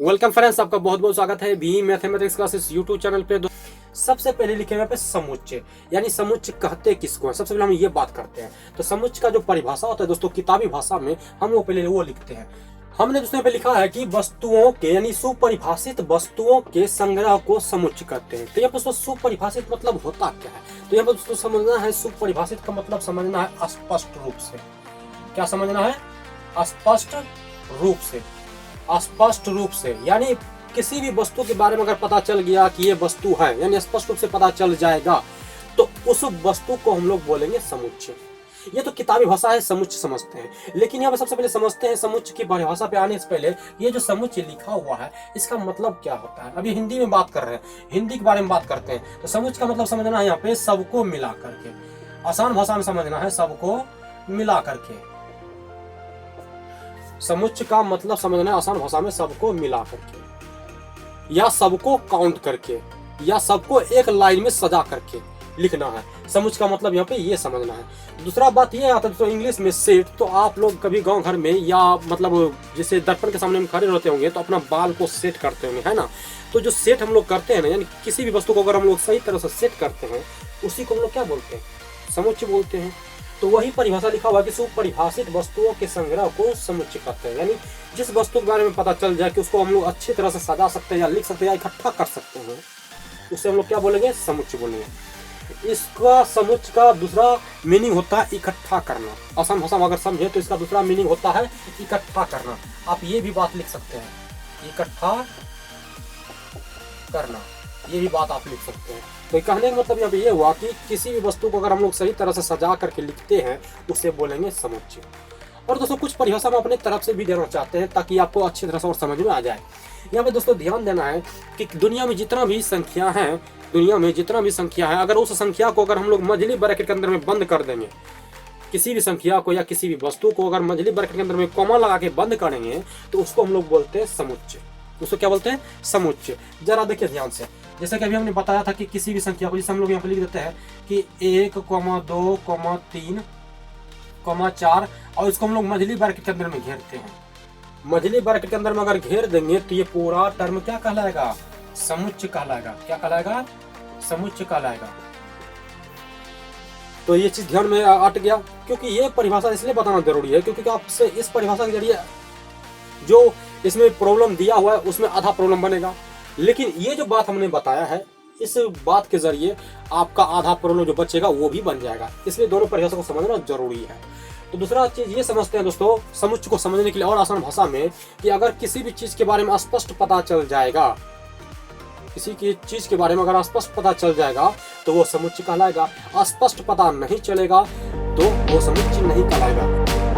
Welcome friends, आपका बहुत बहुत स्वागत है B mathematics classes YouTube channel पे। सबसे पहले लिखे हुए पे समुच्चय, यानी समुच्चय कहते किसको है। सबसे पहले हम ये बात करते हैं। तो समुच्चय का जो परिभाषा होता है दोस्तों, किताबी भाषा में हम वो पहले वो लिखते हैं। हमने दोस्तों पे लिखा है कि वस्तुओं के यानी सुपरिभाषित वस्तुओं के संग्रह को समुच्चय कहते हैं। तो यहाँ दोस्तों सुपरिभाषित मतलब होता क्या है, तो यहाँ पर दोस्तों समझना है सुपरिभाषित का मतलब समझना है स्पष्ट रूप से। क्या समझना है? स्पष्ट रूप से। स्पष्ट रूप से यानी किसी भी वस्तु के बारे में अगर पता चल गया कि ये वस्तु है, यानी स्पष्ट रूप से पता चल जाएगा, तो उस वस्तु को हम लोग बोलेंगे समुच्चय। ये तो किताबी भाषा है, समुच्चय समझते हैं। लेकिन यहाँ पर सबसे पहले समझते हैं समुच्चय की परिभाषा पे आने से पहले ये जो समुच्चय लिखा हुआ है इसका मतलब क्या होता है। अभी हिंदी में बात कर रहे हैं, हिंदी के बारे में बात करते हैं। तो समुच्चय का मतलब समझना है यहाँ पे सबको मिला करके, आसान भाषा में समझना है सबको मिला करके। समुच्चय का मतलब समझना है आसान भाषा में सबको मिला करके, या सबको काउंट करके, या सबको एक लाइन में सजा करके लिखना है। समुच्चय का मतलब यहाँ पे ये समझना है। दूसरा बात ये आता है तो इंग्लिश में सेट, तो आप लोग कभी गांव घर में या मतलब जैसे दर्पण के सामने में खड़े रहते होंगे तो अपना बाल को सेट करते होंगे, है ना। तो जो सेट हम लोग करते हैं ना, यानी किसी भी वस्तु को अगर हम लोग सही तरह से सेट करते हैं उसी को हम लोग क्या बोलते हैं? समुच्चय बोलते हैं। तो वही परिभाषा लिखा हुआ कि सुपरिभाषित वस्तुओं के संग्रह को समुच्चय कहते हैं। यानी जिस वस्तु के बारे में पता चल जाए कि उसको हम लोग अच्छी तरह से सजा सकते हैं या लिख सकते हैं या इकट्ठा कर सकते हैं, उसे हम लोग क्या बोलेंगे? समुच्चय बोलेंगे। इसका समुच्चय का दूसरा मीनिंग होता है इकट्ठा करना। आसान भाषा में अगर समझे तो इसका दूसरा मीनिंग होता है इकट्ठा करना। आप ये भी बात लिख सकते हैं, इकट्ठा करना, ये भी बात आप लिख सकते हैं। तो कहने का मतलब यहाँ पे ये हुआ कि किसी भी वस्तु को अगर हम लोग सही तरह से सजा करके लिखते हैं उसे बोलेंगे समुच्चय। और दोस्तों कुछ परिभाषा हम अपने तरफ से भी देना चाहते हैं ताकि आपको अच्छी तरह से और समझ में आ जाए। यहाँ पे दोस्तों ध्यान देना है कि दुनिया में जितना भी संख्या है, दुनिया में जितना भी संख्या है, अगर उस संख्या को अगर हम लोग मझली ब्रैकेट के अंदर में बंद कर देंगे, किसी भी संख्या को या किसी भी वस्तु को अगर मझली ब्रैकेट के अंदर में कॉमा लगा के बंद करेंगे तो उसको हम लोग बोलते हैं समुच्चय। उसको क्या बोलते हैं? समुच्चय। जरा देखिए ध्यान से, जैसे कि अभी हमने बताया था कि किसी भी संख्या को, जैसे हम लोग यहाँ पे लिख देते हैं कि 1, 2, 3, 4, और इसको हम लोग मझली ब्रैकेट के अंदर में घेरते हैं। मझली ब्रैकेट के अंदर में अगर घेर देंगे तो ये पूरा टर्म क्या कहलाएगा? समुच्चय कहलाएगा। क्या कहलाएगा? समुच्चय कहलाएगा। तो ये चीज ध्यान में अट गया, क्योंकि ये परिभाषा इसलिए बताना जरूरी है क्योंकि आपसे इस परिभाषा के जरिए जो इसमें प्रॉब्लम दिया हुआ है उसमें आधा प्रॉब्लम बनेगा। लेकिन ये जो बात हमने बताया है, इस बात के जरिए आपका आधा प्रॉब्लम जो बचेगा वो भी बन जाएगा। इसलिए दोनों परिभाषा को समझना जरूरी है। तो दूसरा चीज ये समझते हैं दोस्तों समुच्चय को समझने के लिए और आसान भाषा में, कि अगर किसी भी चीज के बारे में स्पष्ट पता चल जाएगा, किसी की चीज के बारे में अगर स्पष्ट पता चल जाएगा तो वो समुच्चय कहलाएगा। स्पष्ट पता नहीं चलेगा तो वो समुच्चय नहीं कहलाएगा।